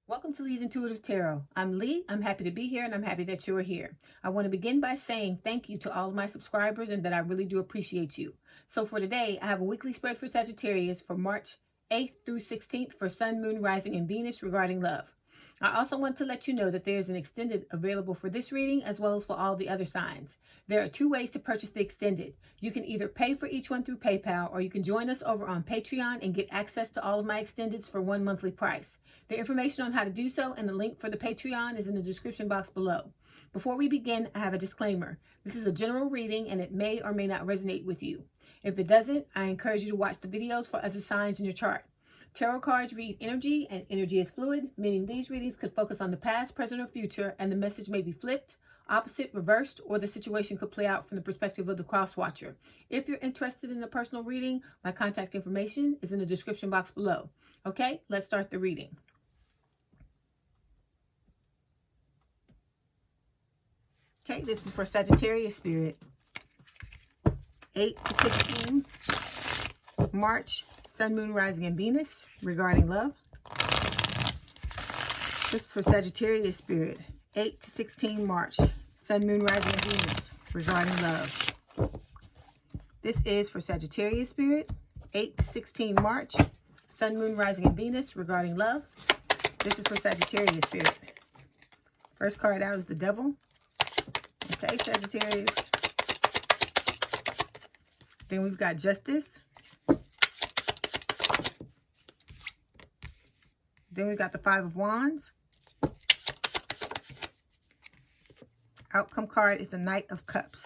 Welcome to Leigh's Intuitive Tarot. I'm Leigh. I'm happy to be here and I'm happy that you are here. I want to begin by saying thank you to all of my subscribers and that I really do appreciate you. So for today, I have a weekly spread for Sagittarius for March 8th through 16th for Sun, Moon, Rising, and Venus regarding love. I also want to let you know that there is an extended available for this reading as well as for all the other signs. There are two ways to purchase the extended. You can either pay for each one through PayPal or you can join us over on Patreon and get access to all of my extendeds for one monthly price. The information on how to do so and the link for the Patreon is in the description box below. Before we begin, I have a disclaimer. This is a general reading and it may or may not resonate with you. If it doesn't, I encourage you to watch the videos for other signs in your chart. Tarot cards read energy, and energy is fluid, meaning these readings could focus on the past, present, or future, and the message may be flipped, opposite, reversed, or the situation could play out from the perspective of the cross-watcher. If you're interested in a personal reading, my contact information is in the description box below. Okay, let's start the reading. Okay, this is for Sagittarius spirit. 8 to 16, March, Sun, Moon, Rising, and Venus regarding love. This is for Sagittarius spirit. 8 to 16, March, Sun, Moon, Rising, and Venus regarding love. This is for Sagittarius spirit. 8 to 16, March, Sun, Moon, Rising, and Venus regarding love. This is for Sagittarius spirit. First card out is the Devil. Okay, Sagittarius. Then we've got Justice. Then we've got the Five of Wands. Outcome card is the Knight of Cups.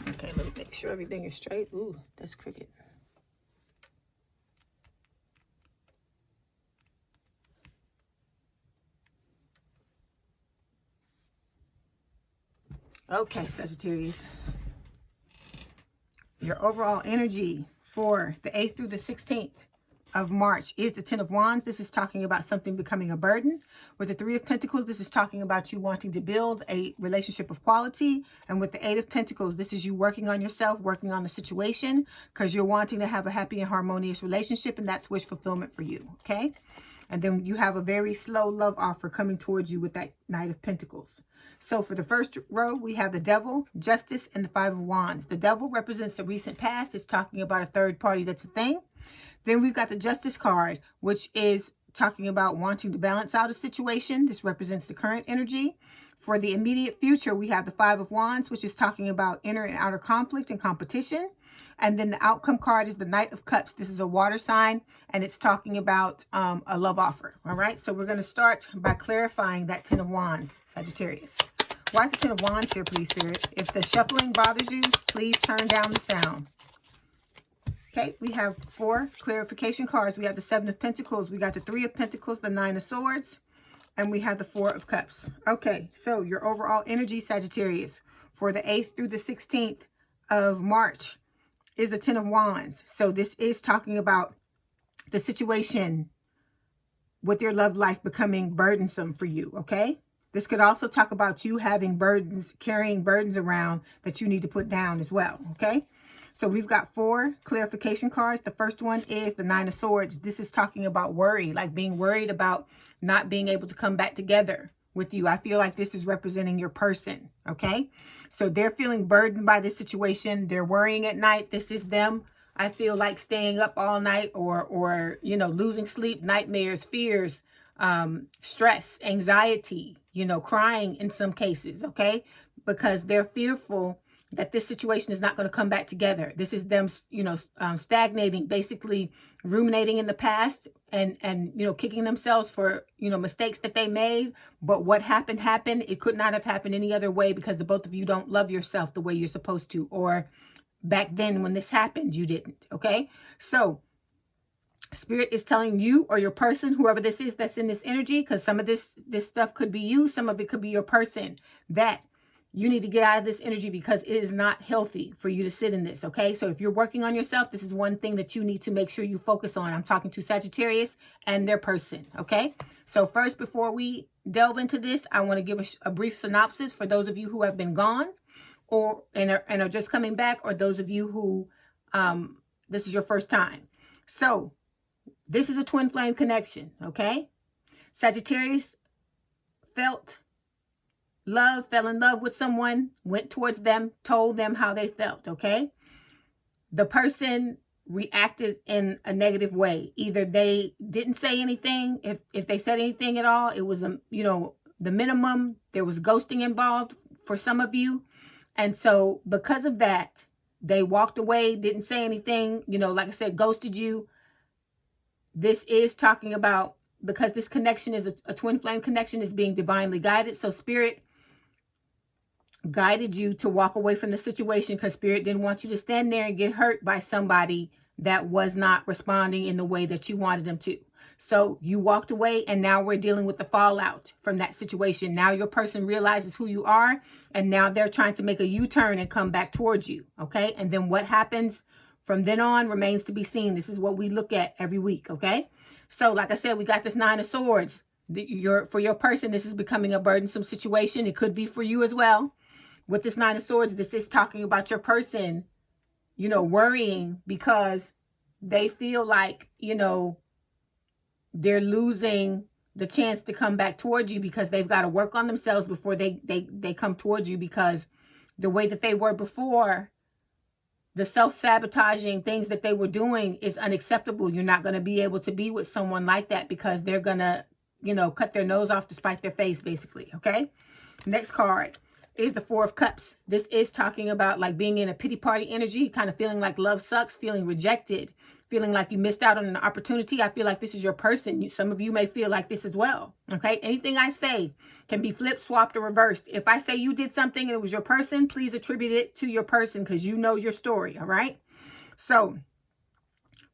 Okay, let me make sure everything is straight. Ooh, that's crooked. Okay, Sagittarius. Your overall energy for the 8th through the 16th of March is the Ten of Wands. This is talking about something becoming a burden. With the Three of Pentacles, this is talking about you wanting to build a relationship of quality. And with the Eight of Pentacles, this is you working on yourself, working on the situation, because you're wanting to have a happy and harmonious relationship, and that's wish fulfillment for you, okay? And then you have a very slow love offer coming towards you with that Knight of Pentacles. So for the first row, we have the Devil, Justice, and the Five of Wands. The Devil represents the recent past. It's talking about a third party that's a thing. Then we've got the Justice card, which is talking about wanting to balance out a situation. This represents the current energy. For the immediate future, we have the Five of Wands, which is talking about inner and outer conflict and competition. And then the outcome card is the Knight of Cups. This is a water sign, and it's talking about a love offer. All right, so we're going to start by clarifying that Ten of Wands, Sagittarius. Why is the Ten of Wands here, please, Spirit? If the shuffling bothers you, please turn down the sound. Okay, we have 4 clarification cards. We have the Seven of Pentacles. We got the Three of Pentacles, the Nine of Swords, and we have the Four of Cups. Okay, so your overall energy, Sagittarius, for the 8th through the 16th of March is the Ten of Wands. So this is talking about the situation with your love life becoming burdensome for you, okay? This could also talk about you having burdens, carrying burdens around that you need to put down as well, okay? So we've got 4 clarification cards. The first one is the Nine of Swords. This is talking about worry, like being worried about not being able to come back together with you. I feel like this is representing your person, okay? So they're feeling burdened by this situation. They're worrying at night. This is them. I feel like staying up all night or you know, losing sleep, nightmares, fears, stress, anxiety, you know, crying in some cases, okay? Because they're fearful that this situation is not going to come back together. This is them, you know, stagnating, basically ruminating in the past and, you know, kicking themselves for, you know, mistakes that they made. But what happened. It could not have happened any other way because the both of you don't love yourself the way you're supposed to. Or back then when this happened, you didn't. Okay. So Spirit is telling you or your person, whoever this is that's in this energy, because some of this stuff could be you. Some of it could be your person, that you need to get out of this energy because it is not healthy for you to sit in this, okay? So if you're working on yourself, this is one thing that you need to make sure you focus on. I'm talking to Sagittarius and their person, okay? So first, before we delve into this, I want to give a brief synopsis for those of you who have been gone and are just coming back, or those of you who this is your first time. So this is a twin flame connection, okay? Sagittarius fell in love with someone, went towards them, told them how they felt, okay? The person reacted in a negative way. Either they didn't say anything. If they said anything at all, it was, you know, the minimum. There was ghosting involved for some of you. And so because of that, they walked away, didn't say anything, you know, like I said, ghosted you. This is talking about, because this connection is a twin flame connection, is being divinely guided. So Spirit guided you to walk away from the situation because Spirit didn't want you to stand there and get hurt by somebody that was not responding in the way that you wanted them to. So you walked away, and now we're dealing with the fallout from that situation. Now your person realizes who you are, and now they're trying to make a U-turn and come back towards you, okay? And then what happens from then on remains to be seen. This is what we look at every week, okay? So like I said, we got this Nine of Swords. For your person, this is becoming a burdensome situation. It could be for you as well. With this Nine of Swords, this is talking about your person, you know, worrying because they feel like, you know, they're losing the chance to come back towards you because they've got to work on themselves before they come towards you, because the way that they were before, the self-sabotaging things that they were doing is unacceptable. You're not going to be able to be with someone like that because they're going to, you know, cut their nose off to spite their face, basically, okay? Next card is the Four of Cups. This is talking about like being in a pity party energy, kind of feeling like love sucks, feeling rejected, feeling like you missed out on an opportunity. I feel like this is your person. Some of you may feel like this as well, okay? Anything I say can be flipped, swapped, or reversed. If I say you did something and it was your person, please attribute it to your person because you know your story, all right? So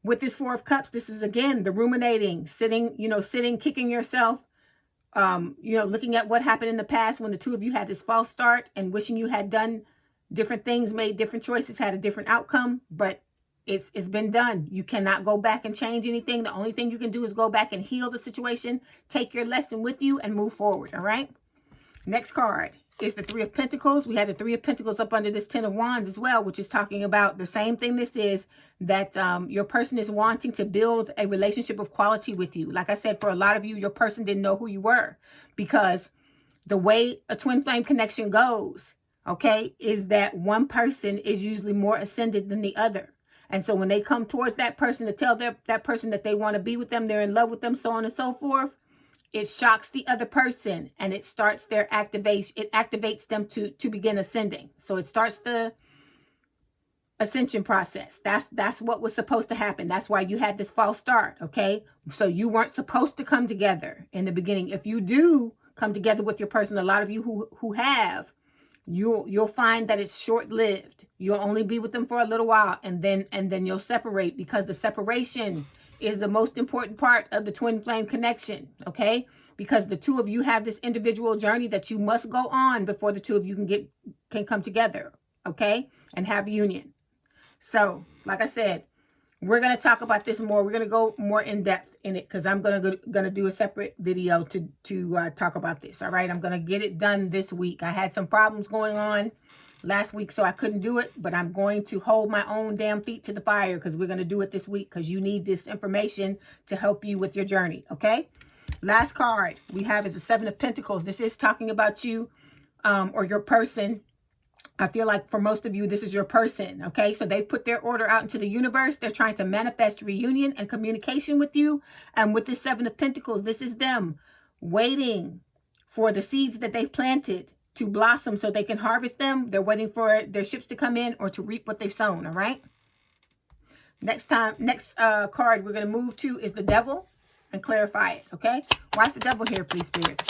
with this Four of Cups, this is, again, the ruminating, sitting, kicking yourself, looking at what happened in the past when the two of you had this false start and wishing you had done different things, made different choices, had a different outcome, but it's been done. You cannot go back and change anything. The only thing you can do is go back and heal the situation, take your lesson with you, and move forward, all right? Next card is the Three of Pentacles. We had the Three of Pentacles up under this Ten of Wands as well, which is talking about the same thing this is, that your person is wanting to build a relationship of quality with you. Like I said, for a lot of you, your person didn't know who you were, because the way a twin flame connection goes, okay, is that one person is usually more ascended than the other. And so when they come towards that person to tell that person that they want to be with them, they're in love with them, so on and so forth, it shocks the other person and it starts their activation. It activates them to begin ascending. So it starts the ascension process. That's what was supposed to happen. That's why you had this false start, okay? So you weren't supposed to come together in the beginning. If you do come together with your person, a lot of you who have, you'll find that it's short-lived. You'll only be with them for a little while, and then you'll separate, because the separation is the most important part of the twin flame connection, okay? Because the two of you have this individual journey that you must go on before the two of you can come together, okay? And have union. So, like I said, we're going to talk about this more. We're going to go more in depth in it, because I'm going to do a separate video to talk about this. All right. I'm going to get it done this week. I had some problems going on last week, so I couldn't do it, but I'm going to hold my own damn feet to the fire, because we're going to do it this week, because you need this information to help you with your journey. Okay. Last card we have is the Seven of Pentacles. This is talking about you or your person. I feel like for most of you, this is your person, okay? So they've put their order out into the universe. They're trying to manifest reunion and communication with you. And with the Seven of Pentacles, this is them waiting for the seeds that they've planted to blossom so they can harvest them. They're waiting for their ships to come in or to reap what they've sown, all right? Next card we're going to move to is the Devil and clarify it, okay? Why is the Devil here, please, Spirit?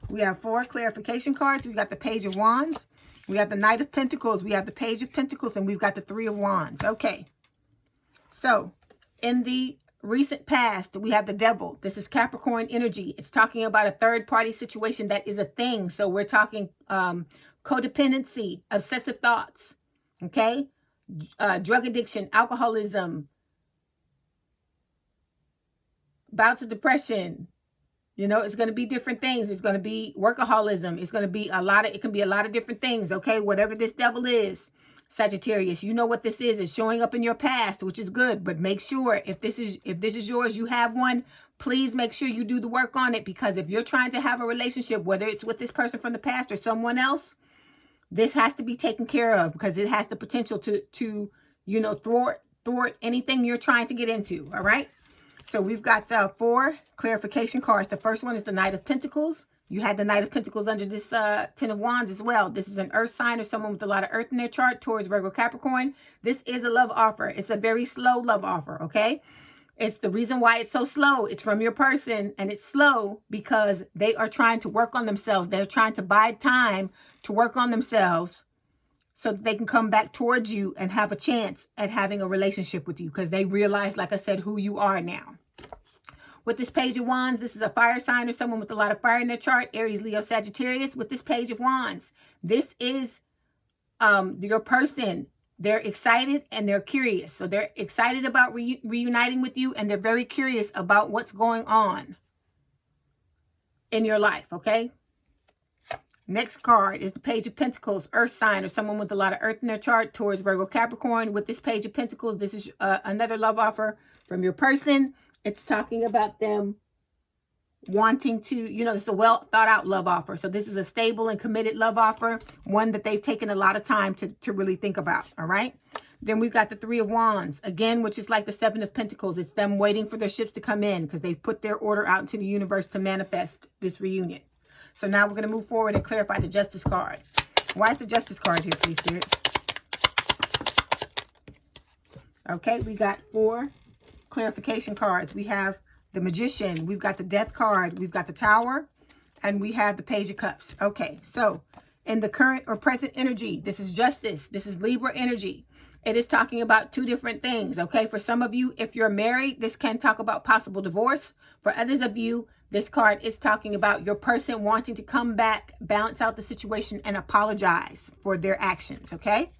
We have 4 clarification cards. We've got the Page of Wands. We have the Knight of Pentacles. We have the Page of Pentacles. And we've got the Three of Wands. Okay. So, in the recent past, we have the Devil. This is Capricorn energy. It's talking about a third-party situation that is a thing. So, we're talking codependency, obsessive thoughts. Okay? Drug addiction, alcoholism, bouts of depression, You know, it's going to be different things. It's going to be workaholism. It's going to be a lot of, it can be a lot of different things. Okay. Whatever this devil is, Sagittarius, you know what this is. It's showing up in your past, which is good, but make sure if this is yours, you have one, please make sure you do the work on it, because if you're trying to have a relationship, whether it's with this person from the past or someone else, this has to be taken care of, because it has the potential to you know, thwart anything you're trying to get into. All right. So we've got 4 clarification cards. The first one is the Knight of Pentacles. You had the Knight of Pentacles under this 10 of Wands as well. This is an earth sign or someone with a lot of earth in their chart, Taurus, Virgo, Capricorn. This is a love offer. It's a very slow love offer, okay? It's the reason why it's so slow. It's from your person, and it's slow because they are trying to work on themselves. They're trying to buy time to work on themselves so that they can come back towards you and have a chance at having a relationship with you, because they realize, like I said, who you are now. With this Page of Wands, this is a fire sign or someone with a lot of fire in their chart, Aries, Leo, Sagittarius. With this Page of Wands, this is your person. They're excited and they're curious. So they're excited about reuniting with you, and they're very curious about what's going on in your life, okay? Next card is the Page of Pentacles, earth sign or someone with a lot of earth in their chart, Taurus, Virgo, Capricorn. With this Page of Pentacles, this is another love offer from your person. It's talking about them wanting to, you know, it's a well thought out love offer. So this is a stable and committed love offer, one that they've taken a lot of time to really think about. All right. Then we've got the 3 of Wands again, which is like the 7 of Pentacles. It's them waiting for their ships to come in because they've put their order out into the universe to manifest this reunion. So now we're going to move forward and clarify the Justice card. Why is the Justice card here, please, Spirit? Okay, we got 4 clarification cards. We have the Magician, we've got the Death card, we've got the Tower, and we have the Page of Cups. Okay, so in the current or present energy, this is Justice, this is Libra energy. It is talking about 2 different things, okay? For some of you, if you're married, this can talk about possible divorce. For others of you, this card is talking about your person wanting to come back, balance out the situation, and apologize for their actions, okay?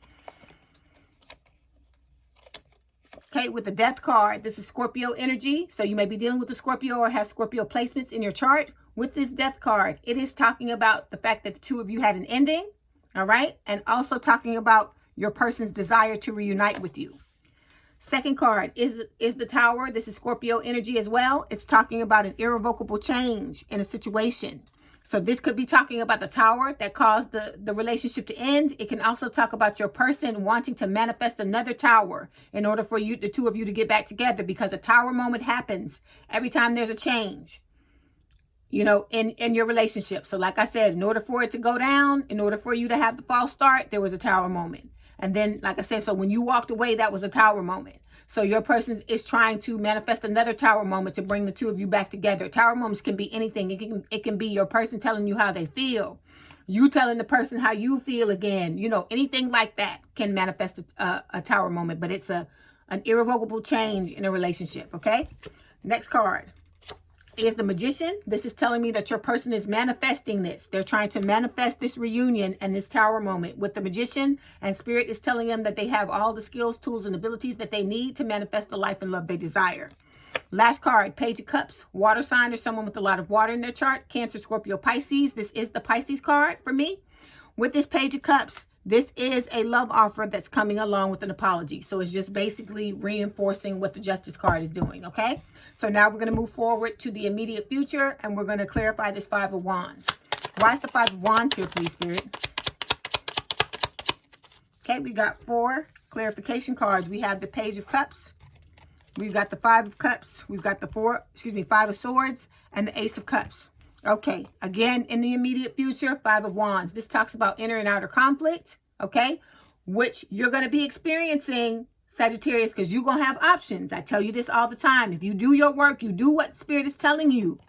Okay, with the Death card, this is Scorpio energy. So you may be dealing with a Scorpio or have Scorpio placements in your chart. With this Death card, it is talking about the fact that the 2 of you had an ending, all right? And also talking about your person's desire to reunite with you. Second card is the Tower. This is Scorpio energy as well. It's talking about an irrevocable change in a situation. So this could be talking about the Tower that caused the relationship to end. It can also talk about your person wanting to manifest another Tower in order for you, the 2 of you, to get back together, because a Tower moment happens every time there's a change, you know, in your relationship. So like I said, in order for it to go down, in order for you to have the false start, there was a Tower moment. And then, like I said, so when you walked away, that was a Tower moment. So your person is trying to manifest another Tower moment to bring the 2 of you back together. Tower moments can be anything. It can be your person telling you how they feel. You telling the person how you feel again. You know, anything like that can manifest a Tower moment. But it's an irrevocable change in a relationship, okay? Next card is the Magician. This is telling me that your person is manifesting this. They're trying to manifest this reunion and this Tower moment with the Magician, and Spirit is telling them that they have all the skills, tools, and abilities that they need to manifest the life and love they desire. Last card, Page of Cups, water sign or someone with a lot of water in their chart, Cancer, Scorpio, Pisces. This is the Pisces card for me. With this Page of Cups, this is a love offer that's coming along with an apology. So it's just basically reinforcing what the Justice card is doing, okay? So now we're going to move forward to the immediate future, and we're going to clarify this 5 of Wands. Why is the 5 of Wands here, please, Spirit? Okay, we got 4 clarification cards. We have the Page of Cups. We've got the 5 of Cups. We've got the 5 of Swords and the Ace of Cups. Okay, again, in the immediate future, 5 of Wands. This talks about inner and outer conflict, okay, which you're going to be experiencing, Sagittarius, because you're going to have options. I tell you this all the time. If you do your work, you do what Spirit is telling you,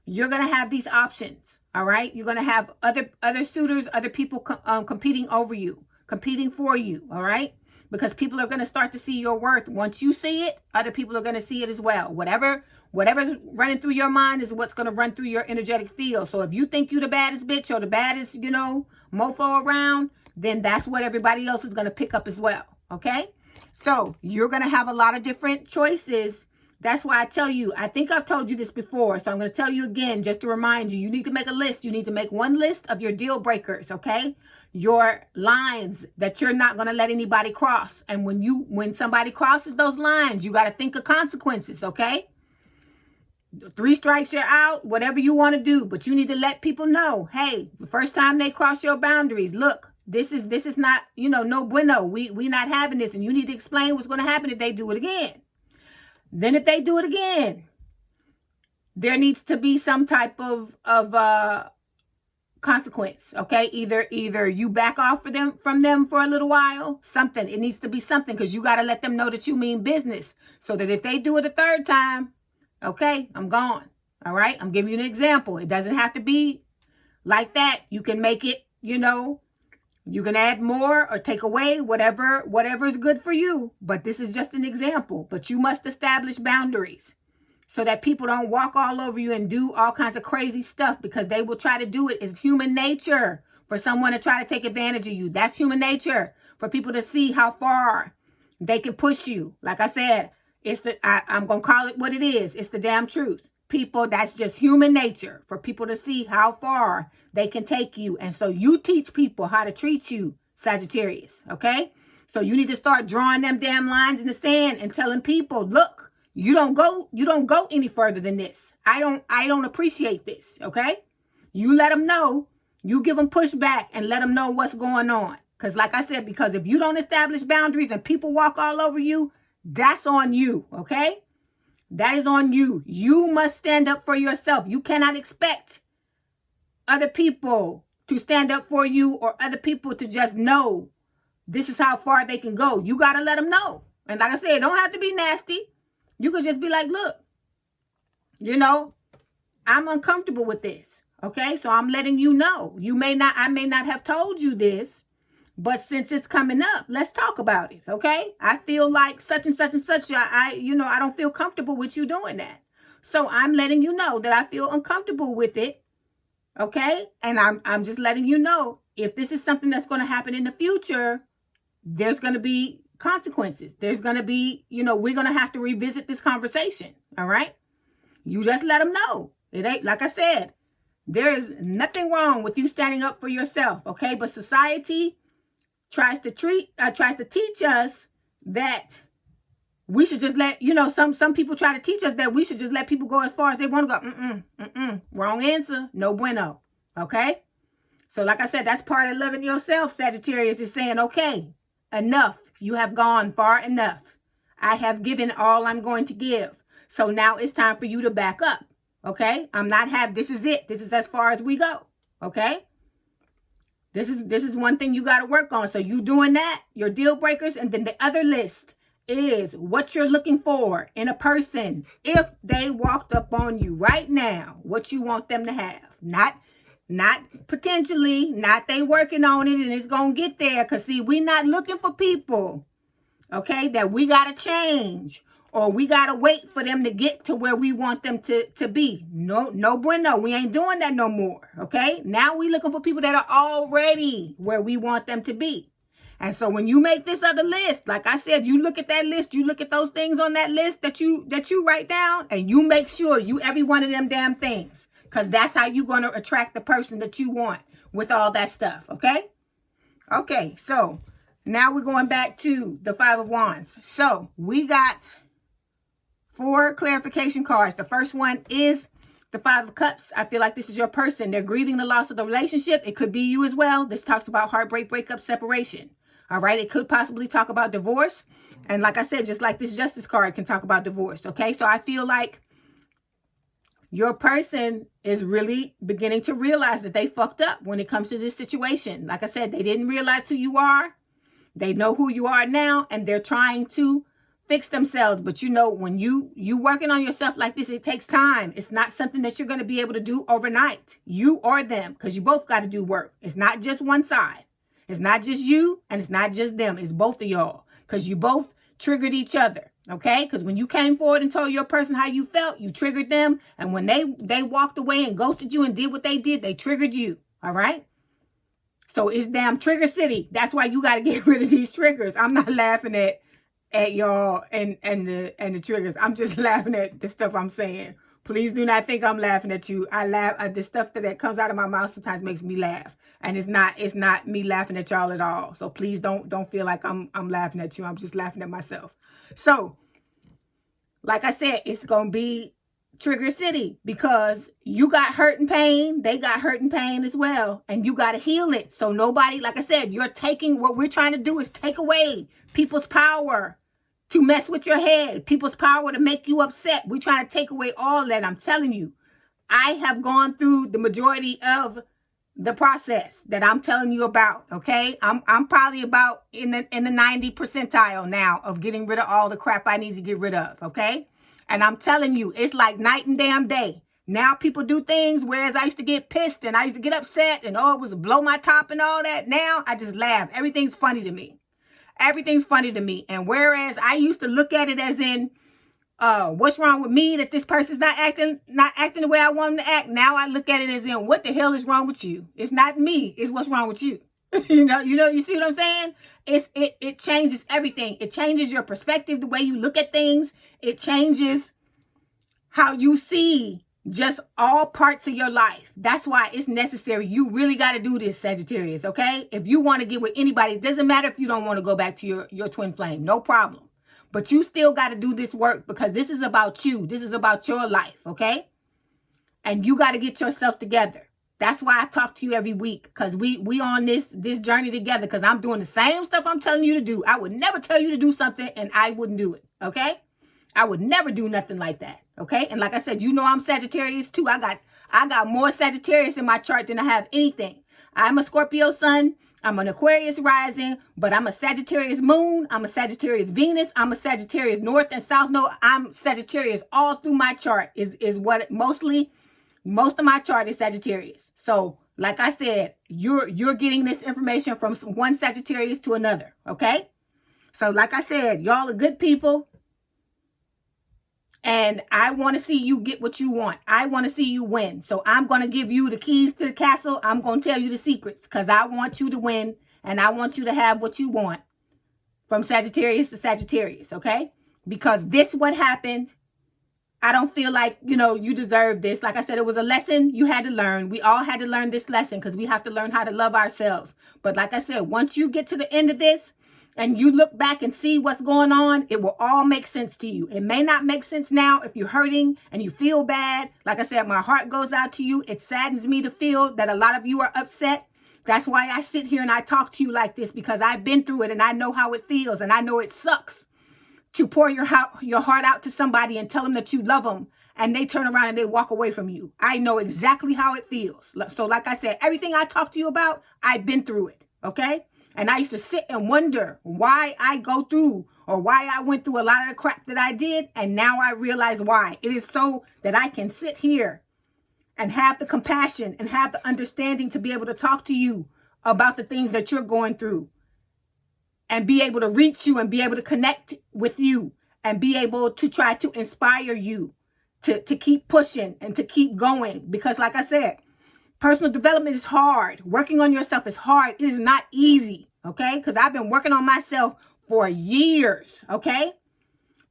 you're going to have these options, all right? You're going to have other suitors, other people competing over you, competing for you, all right? Because people are going to start to see your worth. Once you see it, other people are going to see it as well. Whatever's running through your mind is what's going to run through your energetic field. So if you think you're the baddest bitch or the baddest, you know, mofo around, then that's what everybody else is going to pick up as well. Okay? So you're going to have a lot of different choices That's why I tell you, I think I've told you this before, so I'm going to tell you again, just to remind you, you need to make a list. You need to make one list of your deal breakers, okay? Your lines that you're not going to let anybody cross. And when somebody crosses those lines, you got to think of consequences, okay? 3 strikes, you're out, whatever you want to do. But you need to let people know, hey, the first time they cross your boundaries, look, this is not, you know, no bueno. We not having this. And you need to explain what's going to happen if they do it again. Then if they do it again, there needs to be some type of consequence, okay? Either you back off from them for a little while, something. It needs to be something, because you got to let them know that you mean business, so that if they do it a third time, okay, I'm gone. All right? I'm giving you an example. It doesn't have to be like that. You can make it, you know, you can add more or take away, whatever is good for you. But this is just an example. But you must establish boundaries so that people don't walk all over you and do all kinds of crazy stuff, because they will try to do it. It's human nature for someone to try to take advantage of you. That's human nature, for people to see how far they can push you. Like I said, I'm going to call it what it is. It's the damn truth. People, that's just human nature, for people to see how far they can take you. And so you teach people how to treat you, Sagittarius, okay? So you need to start drawing them damn lines in the sand and telling people, look, you don't go any further than this. I don't appreciate this, okay? You let them know, you give them pushback and let them know what's going on. Because like I said, because if you don't establish boundaries and people walk all over you, that's on you, okay? That is on you. You must stand up for yourself. You cannot expect other people to stand up for you, or other people to just know this is how far they can go. You got to let them know. And like I said, it don't have to be nasty. You could just be like, look, you know, I'm uncomfortable with this. Okay, so I'm letting you know. I may not have told you this, but since it's coming up, let's talk about it, okay? I feel like such and such and such, I don't feel comfortable with you doing that. So I'm letting you know that I feel uncomfortable with it, okay? And I'm just letting you know, if this is something that's going to happen in the future, there's going to be consequences. There's going to be, we're going to have to revisit this conversation, all right? You just let them know. It ain't, like I said, there is nothing wrong with you standing up for yourself, okay? But society tries to teach us that we should just let, some people try to teach us that we should just let people go as far as they want to go. Wrong answer. No bueno. Okay? So like I said, that's part of loving yourself, Sagittarius, is saying, okay, enough. You have gone far enough. I have given all I'm going to give. So now it's time for you to back up. Okay? This is it. This is as far as we go. Okay? This is one thing you got to work on. So you doing that, your deal breakers. And then the other list is what you're looking for in a person. If they walked up on you right now, what you want them to have. Not potentially, not they working on it and it's going to get there. Because see, we not looking for people, okay, that we got to change. Or we got to wait for them to get to where we want them to be. No bueno. We ain't doing that no more. Okay? Now we looking for people that are already where we want them to be. And so when you make this other list, like I said, you look at that list, you look at those things on that list that you write down, and you make sure you every one of them damn things. Because that's how you're going to attract the person that you want with all that stuff. Okay? Okay, so now we're going back to the Five of Wands. So we got 4 clarification cards. The first one is the Five of Cups. I feel like this is your person. They're grieving the loss of the relationship. It could be you as well. This talks about heartbreak, breakup, separation. All right. It could possibly talk about divorce. And like I said, just like this Justice card can talk about divorce. Okay. So I feel like your person is really beginning to realize that they fucked up when it comes to this situation. Like I said, they didn't realize who you are. They know who you are now, and they're trying to fix themselves. But when you working on yourself like this, it takes time. It's not something that you're going to be able to do overnight. You or them, because you both got to do work. It's not just one side. It's not just you, and it's not just them. It's both of y'all, because you both triggered each other. Okay? Because when you came forward and told your person how you felt, you triggered them. And when they walked away and ghosted you and did what they did, they triggered you. All right? So it's damn trigger city. That's why you got to get rid of these triggers. I'm not laughing at at y'all and the triggers. I'm just laughing at the stuff I'm saying. Please do not think I'm laughing at you. I laugh at the stuff that comes out of my mouth sometimes makes me laugh. And it's not me laughing at y'all at all. So please don't feel like I'm laughing at you. I'm just laughing at myself. So, like I said, it's going to be Trigger City because you got hurt and pain. They got hurt and pain as well. And you got to heal it. So nobody, like I said, you're taking, what we're trying to do is take away people's power to mess with your head, people's power to make you upset. We're trying to take away all that. I'm telling you, I have gone through the majority of the process that I'm telling you about. Okay, I'm probably about in the 90 percentile now of getting rid of all the crap I need to get rid of. Okay, and I'm telling you, it's like night and damn day. Now people do things, whereas I used to get pissed and I used to get upset and it was blow my top and all that. Now I just laugh. Everything's funny to me. Everything's funny to me. And whereas I used to look at it as in, what's wrong with me that this person's not acting the way I want them to act. Now I look at it as in, what the hell is wrong with you? It's not me. It's what's wrong with you. You see what I'm saying? It changes everything. It changes your perspective, the way you look at things. It changes how you see just all parts of your life. That's why it's necessary. You really got to do this, Sagittarius, okay? If you want to get with anybody, it doesn't matter if you don't want to go back to your twin flame. No problem. But you still got to do this work because this is about you. This is about your life, okay? And you got to get yourself together. That's why I talk to you every week because we on this journey together because I'm doing the same stuff I'm telling you to do. I would never tell you to do something and I wouldn't do it, okay? I would never do nothing like that, okay? And like I said, you know I'm Sagittarius too. I got more Sagittarius in my chart than I have anything. I'm a Scorpio sun. I'm an Aquarius rising, but I'm a Sagittarius moon. I'm a Sagittarius Venus. I'm a Sagittarius North and South Node. I'm Sagittarius all through my chart is what most of my chart is Sagittarius. So like I said, you're getting this information from one Sagittarius to another, okay? So like I said, y'all are good people. And I want to see you get what you want. I want to see you win. So I'm going to give you the keys to the castle. I'm going to tell you the secrets because I want you to win. And I want you to have what you want from Sagittarius to Sagittarius, okay? Because this what happened. I don't feel like, you deserve this. Like I said, it was a lesson you had to learn. We all had to learn this lesson because we have to learn how to love ourselves. But like I said, once you get to the end of this, and you look back and see what's going on, it will all make sense to you. It may not make sense now if you're hurting and you feel bad. Like I said, my heart goes out to you. It saddens me to feel that a lot of you are upset. That's why I sit here and I talk to you like this because I've been through it and I know how it feels and I know it sucks to pour your heart out to somebody and tell them that you love them and they turn around and they walk away from you. I know exactly how it feels. So like I said, everything I talk to you about, I've been through it, okay? And I used to sit and wonder why I go through or why I went through a lot of the crap that I did. And now I realize why. It is so that I can sit here and have the compassion and have the understanding to be able to talk to you about the things that you're going through and be able to reach you and be able to connect with you and be able to try to inspire you to keep pushing and to keep going. Because like I said, personal development is hard. Working on yourself is hard. It is not easy, okay? Because I've been working on myself for years, okay?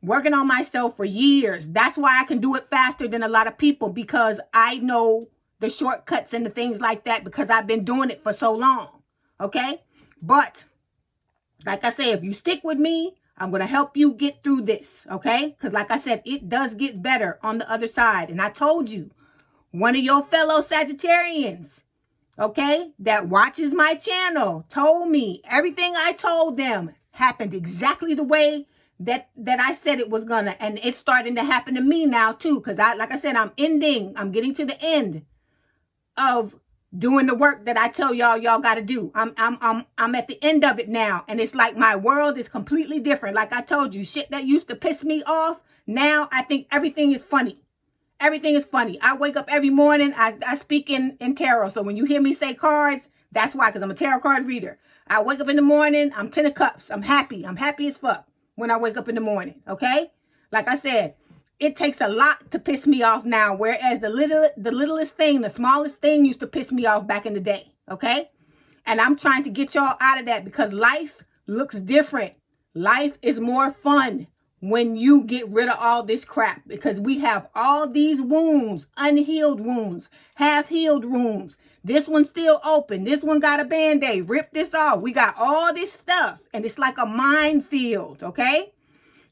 Working on myself for years. That's why I can do it faster than a lot of people because I know the shortcuts and the things like that because I've been doing it for so long, okay? But, like I said, if you stick with me, I'm going to help you get through this, okay? Because like I said, it does get better on the other side. And I told you, one of your fellow Sagittarians, okay, that watches my channel told me everything I told them happened exactly the way that I said it was gonna. And it's starting to happen to me now too. Because like I said, I'm getting to the end of doing the work that I tell y'all got to do. I'm at the end of it now. And it's like my world is completely different. Like I told you, shit that used to piss me off. Now I think everything is funny. Everything is funny. I wake up every morning. I speak in tarot. So when you hear me say cards, that's why, because I'm a tarot card reader. I wake up in the morning. I'm 10 of cups. I'm happy. I'm happy as fuck when I wake up in the morning. Okay? Like I said, it takes a lot to piss me off now. Whereas the littlest thing, the smallest thing used to piss me off back in the day. Okay? And I'm trying to get y'all out of that because life looks different. Life is more fun when you get rid of all this crap, because we have all these wounds, unhealed wounds, half-healed wounds. This one's still open. This one got a band-aid. Rip this off. We got all this stuff, and it's like a minefield, okay?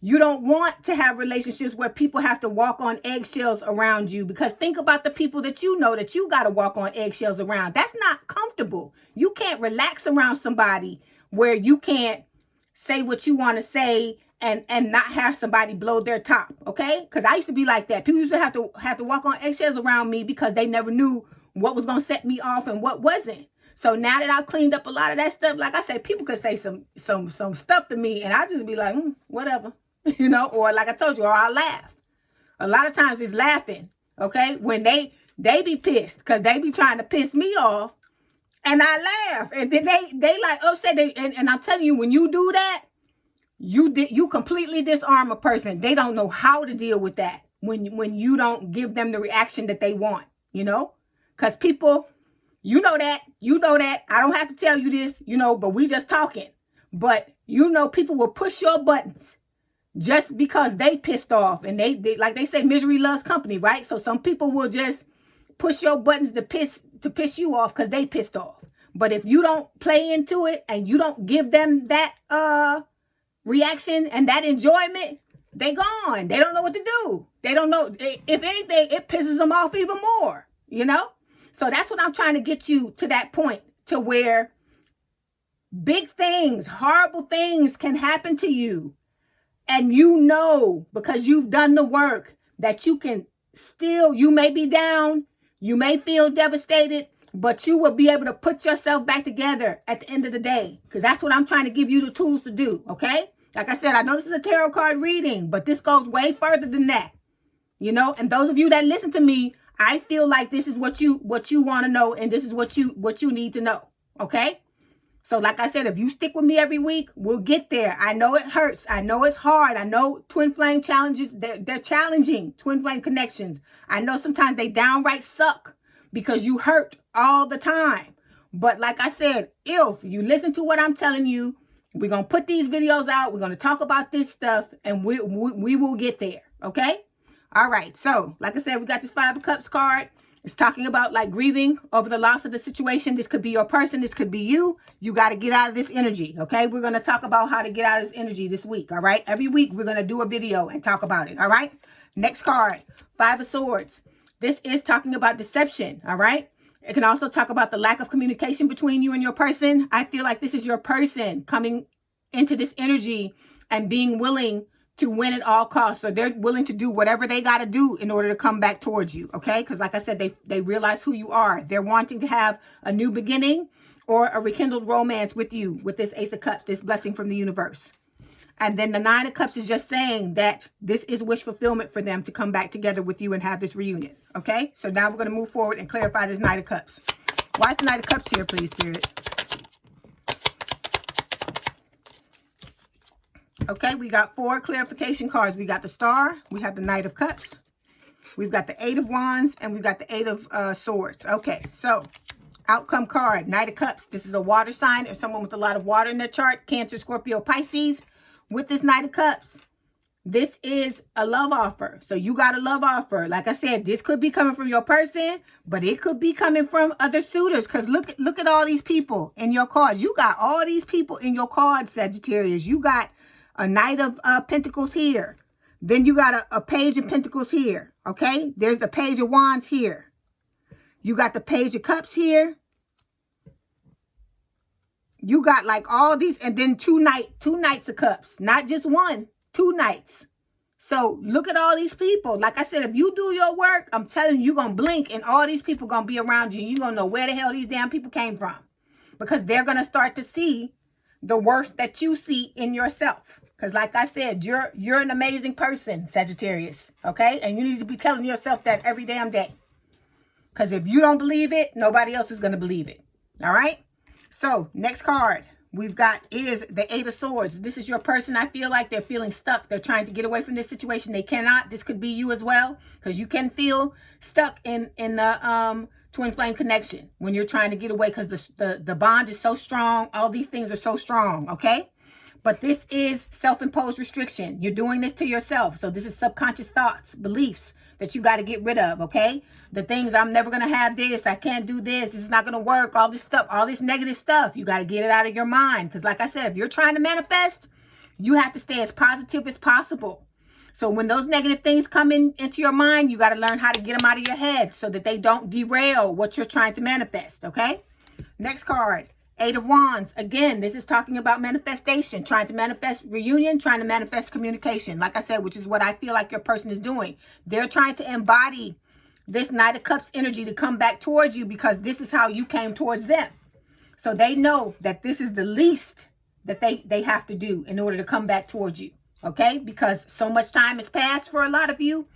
You don't want to have relationships where people have to walk on eggshells around you, because think about the people that you know that you got to walk on eggshells around. That's not comfortable. You can't relax around somebody where you can't say what you want to say and not have somebody blow their top, okay? Because I used to be like that. People used to have to walk on eggshells around me because they never knew what was going to set me off and what wasn't. So now that I've cleaned up a lot of that stuff, like I said, people could say some stuff to me and I just be like, whatever. You know, or like I told you, or I'll laugh. A lot of times it's laughing, okay? When they be pissed because they be trying to piss me off, and I laugh, and then they like upset. And I'm telling you, when you do that, you completely disarm a person. They don't know how to deal with that when you don't give them the reaction that they want, you know? Because people, you know that. I don't have to tell you this, you know, but we just talking. But you know, people will push your buttons just because they pissed off, and they like they say, misery loves company, right? So some people will just push your buttons to piss you off because they pissed off. But if you don't play into it and you don't give them that reaction and that enjoyment, they gone. They don't know what to do. They don't know. If anything, it pisses them off even more, you know? So that's what I'm trying to get you to, that point to where big things, horrible things can happen to you. And you know, because you've done the work, that you can still, you may be down, you may feel devastated, but you will be able to put yourself back together at the end of the day. Because that's what I'm trying to give you the tools to do, okay? Like I said, I know this is a tarot card reading, but this goes way further than that. You know, and those of you that listen to me, I feel like this is what you want to know, and this is what you need to know, okay? So like I said, if you stick with me every week, we'll get there. I know it hurts. I know it's hard. I know twin flame challenges, they're challenging, twin flame connections. I know sometimes they downright suck because you hurt all the time. But like I said, if you listen to what I'm telling you, we're going to put these videos out. We're going to talk about this stuff, and we will get there, okay? All right. So like I said, we got this 5 of Cups card. It's talking about like grieving over the loss of the situation. This could be your person. This could be you. You got to get out of this energy. Okay. We're going to talk about how to get out of this energy this week. All right. Every week we're going to do a video and talk about it. All right. Next card, 5 of Swords. This is talking about deception. All right. It can also talk about the lack of communication between you and your person. I feel like this is your person coming into this energy and being willing to win at all costs. So they're willing to do whatever they got to do in order to come back towards you, okay? Because like I said, they realize who you are. They're wanting to have a new beginning or a rekindled romance with you, with this Ace of Cups, this blessing from the universe. And then the 9 of Cups is just saying that this is wish fulfillment for them to come back together with you and have this reunion, okay? So now we're going to move forward and clarify this 9 of Cups. Why is the 9 of Cups here, please, Spirit? Okay, we got 4 clarification cards. We got the Star, we have the Knight of Cups, we've got the 8 of Wands, and we've got the 8 of Swords. Okay, so outcome card, Knight of Cups. This is a water sign or someone with a lot of water in their chart, Cancer, Scorpio, Pisces. With this Knight of Cups, this is a love offer. So you got a love offer. Like I said, this could be coming from your person, but it could be coming from other suitors. Because look at all these people in your cards. You got all these people in your cards, Sagittarius. You got a Knight of Pentacles here. Then you got a Page of Pentacles here. Okay? There's the Page of Wands here. You got the Page of Cups here. You got like all these, and then two Knights of Cups. Not just one, 2 Knights. So look at all these people. Like I said, if you do your work, I'm telling you, you're going to blink and all these people going to be around you. You're going to know where the hell these damn people came from. Because they're going to start to see the worth that you see in yourself. Because like I said, you're an amazing person, Sagittarius. Okay? And you need to be telling yourself that every damn day. Because if you don't believe it, nobody else is going to believe it. All right? So, next card we've got is the 8 of Swords. This is your person. I feel like they're feeling stuck. They're trying to get away from this situation. They cannot. This could be you as well. Because you can feel stuck in the twin flame connection when you're trying to get away. Because the bond is so strong. All these things are so strong. Okay? But this is self-imposed restriction. You're doing this to yourself. So this is subconscious thoughts, beliefs that you got to get rid of, okay? The things, I'm never going to have this, I can't do this is not going to work, all this stuff, all this negative stuff. You got to get it out of your mind. Because like I said, if you're trying to manifest, you have to stay as positive as possible. So when those negative things come into your mind, you got to learn how to get them out of your head so that they don't derail what you're trying to manifest, okay? Next card. 8 of Wands. Again, this is talking about manifestation, trying to manifest reunion, trying to manifest communication. Like I said, which is what I feel like your person is doing. They're trying to embody this Knight of Cups energy to come back towards you because this is how you came towards them. So they know that this is the least that they have to do in order to come back towards you. Okay? Because so much time has passed for a lot of you.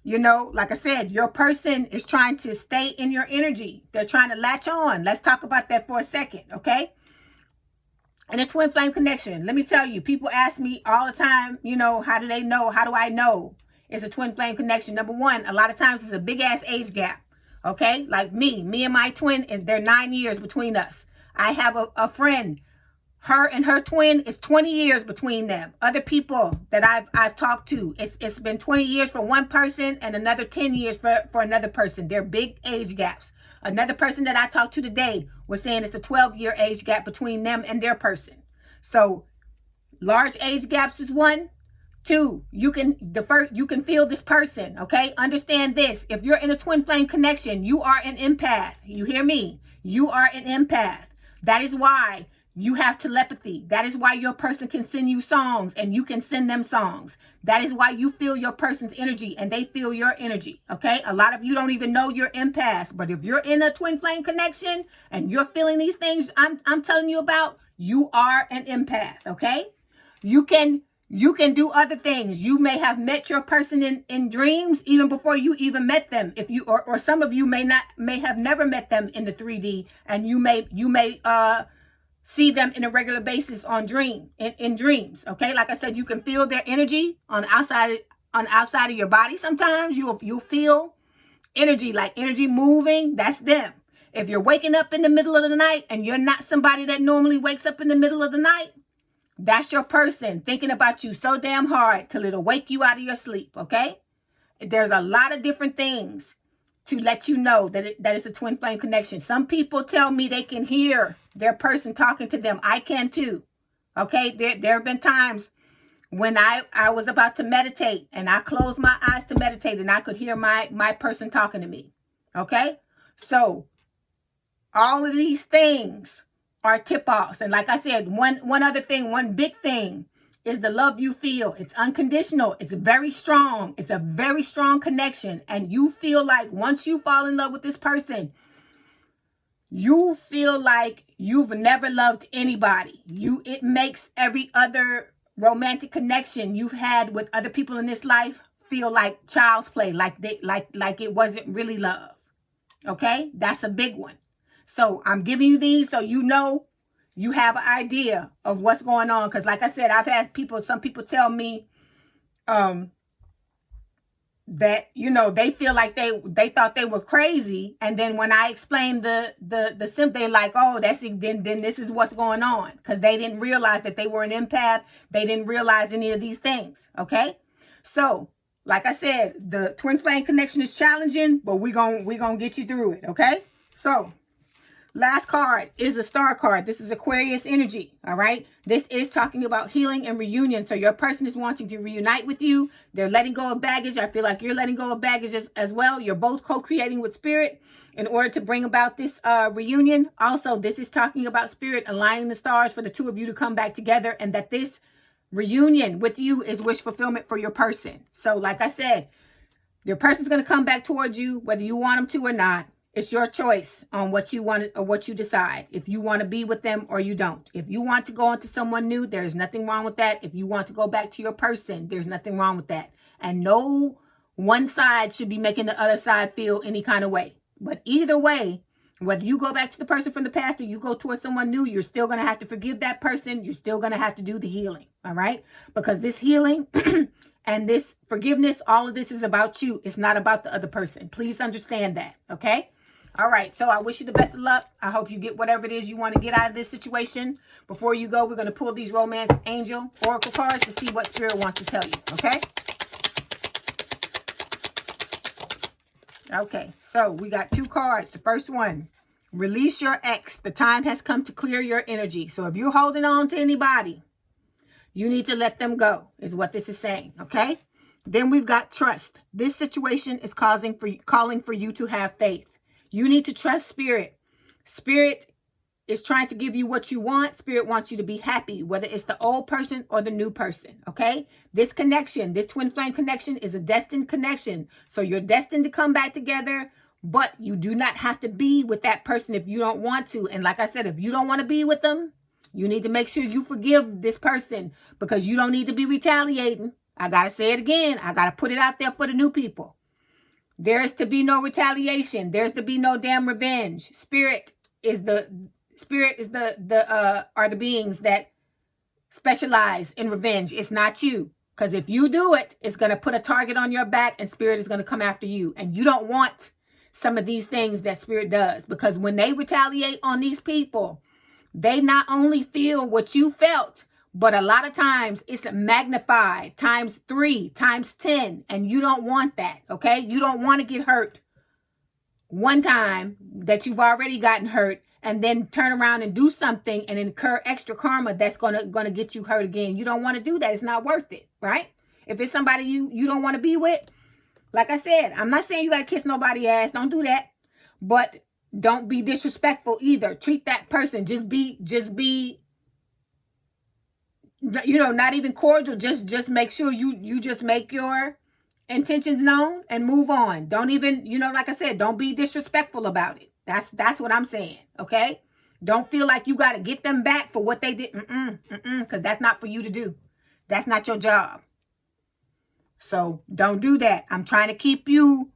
You know, like I said, your person is trying to stay in your energy. They're trying to latch on. Let's talk about that for a second, okay? And a twin flame connection. Let me tell you, people ask me all the time, you know, how do they know? How do I know it's a twin flame connection? Number one, a lot of times it's a big ass age gap, okay? Like me and my twin, they're 9 years between us. I have a friend. Her and her twin is 20 years between them. Other people that I've talked to, it's been 20 years for one person and another 10 years for another person. They're big age gaps. Another person that I talked to today was saying it's a 12-year age gap between them and their person. So large age gaps is one. Two, you can feel this person, okay? Understand this. If you're in a twin flame connection, you are an empath. You hear me? You are an empath. That is why you have telepathy. That is why your person can send you songs and you can send them songs. That is why you feel your person's energy and they feel your energy, okay? A lot of you don't even know you're empaths, but if you're in a twin flame connection and you're feeling these things I'm telling you about, you are an empath, okay? You can do other things. You may have met your person in dreams even before you even met them. If you or some of you may have never met them in the 3D, and you may see them in a regular basis in dreams. Okay, like I said, you can feel their energy on the outside of your body. Sometimes you'll feel energy, like energy moving. That's them. If you're waking up in the middle of the night and you're not somebody that normally wakes up in the middle of the night, that's your person thinking about you so damn hard till it'll wake you out of your sleep. Okay, there's a lot of different things to let you know that it's a twin flame connection. Some people tell me they can hear their person talking to them. I can too. Okay, there have been times when I was about to meditate and I closed my eyes to meditate and I could hear my person talking to me. Okay, so all of these things are tip-offs. And like I said, one other thing, one big thing is the love you feel. It's unconditional. It's very strong. It's a very strong connection. And you feel like once you fall in love with this person, you feel like you've never loved anybody. It makes every other romantic connection you've had with other people in this life feel like child's play, like it wasn't really love. Okay? That's a big one. So I'm giving you these so you know you have an idea of what's going on. Because like I said, I've had some people tell me that, you know, they feel like they thought they were crazy. And then when I explained the sim, they're like, oh, then this is what's going on. Because they didn't realize that they were an empath. They didn't realize any of these things. Okay. So like I said, the twin flame connection is challenging, but we're gonna get you through it. Okay. So last card is a star card. This is Aquarius energy, all right? This is talking about healing and reunion. So your person is wanting to reunite with you. They're letting go of baggage. I feel like you're letting go of baggage as well. You're both co-creating with spirit in order to bring about this reunion. Also, this is talking about spirit aligning the stars for the two of you to come back together, and that this reunion with you is wish fulfillment for your person. So like I said, your person's going to come back towards you, whether you want them to or not. It's your choice on what you want or what you decide. If you want to be with them or you don't. If you want to go into someone new, there's nothing wrong with that. If you want to go back to your person, there's nothing wrong with that. And no one side should be making the other side feel any kind of way. But either way, whether you go back to the person from the past or you go towards someone new, you're still going to have to forgive that person. You're still going to have to do the healing. All right? Because this healing and this forgiveness, all of this is about you. It's not about the other person. Please understand that. Okay? All right, so I wish you the best of luck. I hope you get whatever it is you want to get out of this situation. Before you go, we're going to pull these Romance Angel Oracle cards to see what Spirit wants to tell you, okay? Okay, so we got 2 cards. The first one, release your ex. The time has come to clear your energy. So if you're holding on to anybody, you need to let them go, is what this is saying, okay? Then we've got trust. This situation is calling for you to have faith. You need to trust Spirit. Spirit is trying to give you what you want. Spirit wants you to be happy, whether it's the old person or the new person, okay? This connection, this twin flame connection is a destined connection. So you're destined to come back together, but you do not have to be with that person if you don't want to. And like I said, if you don't want to be with them, you need to make sure you forgive this person because you don't need to be retaliating. I got to say it again. I got to put it out there for the new people. There is to be no retaliation. There's to be no damn revenge. Spirit are the beings that specialize in revenge. It's not you. Because if you do it, it's going to put a target on your back and Spirit is going to come after you. And you don't want some of these things that Spirit does. Because when they retaliate on these people, they not only feel what you felt, but a lot of times it's magnified times 3, times 10. And you don't want that, okay? You don't want to get hurt one time that you've already gotten hurt and then turn around and do something and incur extra karma that's gonna get you hurt again. You don't want to do that. It's not worth it, right? If it's somebody you don't want to be with, like I said, I'm not saying you got to kiss nobody's ass. Don't do that. But don't be disrespectful either. Treat that person. Just be not even cordial. Just make sure you just make your intentions known and move on. Don't even, like I said, don't be disrespectful about it. That's what I'm saying, okay? Don't feel like you got to get them back for what they did. Because that's not for you to do. That's not your job. So don't do that. I'm trying to keep you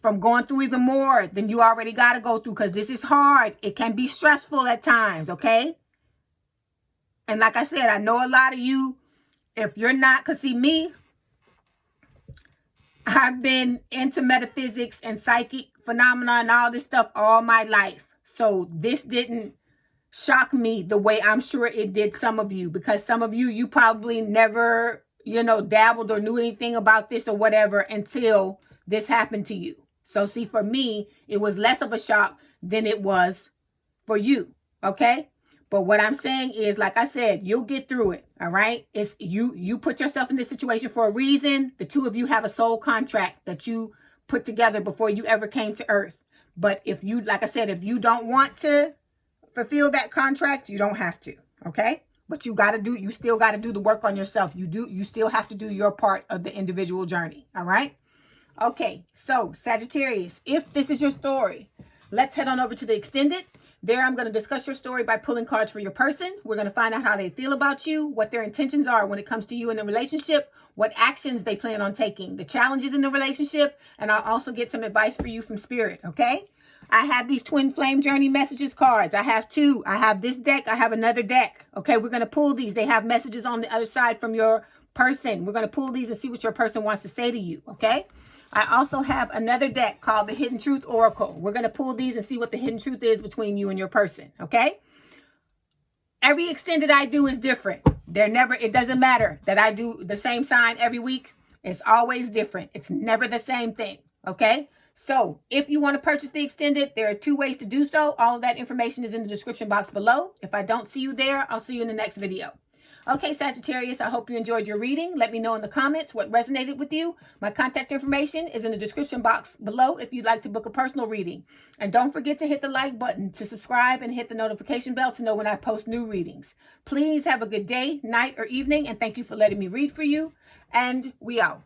from going through even more than you already got to go through because this is hard. It can be stressful at times, okay? And like I said, I know a lot of you, if you're not, because see me, I've been into metaphysics and psychic phenomena and all this stuff all my life. So this didn't shock me the way I'm sure it did some of you, because some of you probably never, dabbled or knew anything about this or whatever until this happened to you. So see, for me, it was less of a shock than it was for you, okay? But what I'm saying is, like I said, you'll get through it, all right? It's you put yourself in this situation for a reason. The two of you have a soul contract that you put together before you ever came to Earth. But if you, like I said, if you don't want to fulfill that contract, you don't have to, okay? But you still got to do the work on yourself. You still have to do your part of the individual journey, all right? Okay, so Sagittarius, if this is your story, let's head on over to the extended. There, I'm going to discuss your story by pulling cards for your person. We're going to find out how they feel about you, what their intentions are when it comes to you in the relationship, what actions they plan on taking, the challenges in the relationship, and I'll also get some advice for you from Spirit, okay? I have these Twin Flame Journey Messages cards. I have 2. I have this deck. I have another deck, okay? We're going to pull these. They have messages on the other side from your person. We're going to pull these and see what your person wants to say to you, okay? I also have another deck called the Hidden Truth Oracle. We're going to pull these and see what the hidden truth is between you and your person, okay? Every extended I do is different. It doesn't matter that I do the same sign every week. It's always different. It's never the same thing, okay? So if you want to purchase the extended, there are 2 ways to do so. All of that information is in the description box below. If I don't see you there, I'll see you in the next video. Okay, Sagittarius, I hope you enjoyed your reading. Let me know in the comments what resonated with you. My contact information is in the description box below if you'd like to book a personal reading. And don't forget to hit the like button to subscribe and hit the notification bell to know when I post new readings. Please have a good day, night, or evening, and thank you for letting me read for you. And we out.